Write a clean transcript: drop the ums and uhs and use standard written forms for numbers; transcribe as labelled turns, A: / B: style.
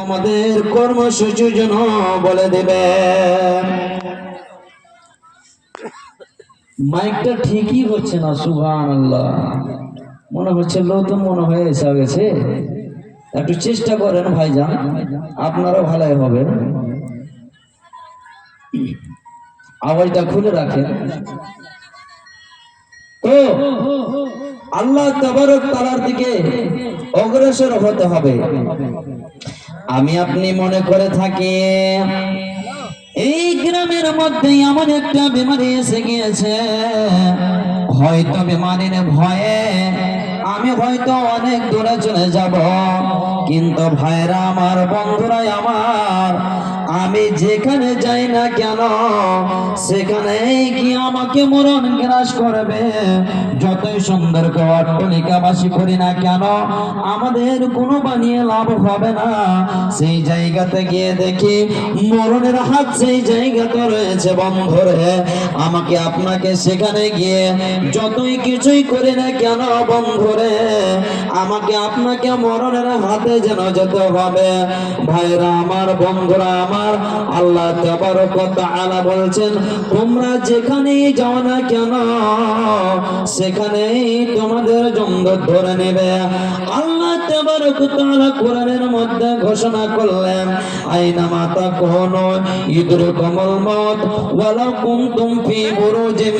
A: আমাদের কর্মসূচি যেন বলে দেবে। মাইকটা ঠিকই হচ্ছে না, সুবহানাল্লাহ। মনে হচ্ছে তো মনে হয়ে এসে গেছে। একটু চেষ্টা করেন ভাইজান, আপনারও ভালোই হবে। আওয়াজটা খুলে রাখেন। তো আল্লাহ তাবারক তাআলার দিকে অগ্রসর হতে হবে। আমি আপনি মনে করে থাকি এই গ্রামের মধ্যে এমন একটা বিমারি এসে গিয়েছে, হয়তো বিমারির ভয়ে আমি হয়তো অনেক দূরে চলে যাব, কিন্তু ভাইরা আমার, বন্ধুরা আমার, আমি যেখানে যাই না কেন সেখানে কি আমাকে মরণ গ্রাস করবে। যতই সুন্দর অট্টালিকাবাসী করি না কেন, আমাদের কোনো বানিয়ে লাভ হবে না। সেই জায়গাতে গিয়ে দেখি মরণের হাত সেই জায়গাতে রয়েছে। বন্ধুরে, আমাকে আপনাকে সেখানে গিয়ে যতই কিছুই করি না কেন বন্ধুরে, আমাকে আপনাকে মরণের হাতে যেন যেতে হবে। ভাইরা আমার, বন্ধুরা আমার, আল্লাহ তাবারক ওয়া তাআলা বলছেন, তোমরা যেখানেই যাও না কেন সেখানেই তোমাদের জঙ্গ ধরে নেবে। আল্লাহ তাবারক ওয়া তাআলা কোরআনের মধ্যে ঘোষণা করলেন, আইনামা তাকুনু ইদরিকুমুল মাউত ওয়ালাউ কুনতুম ফি বুরুজিন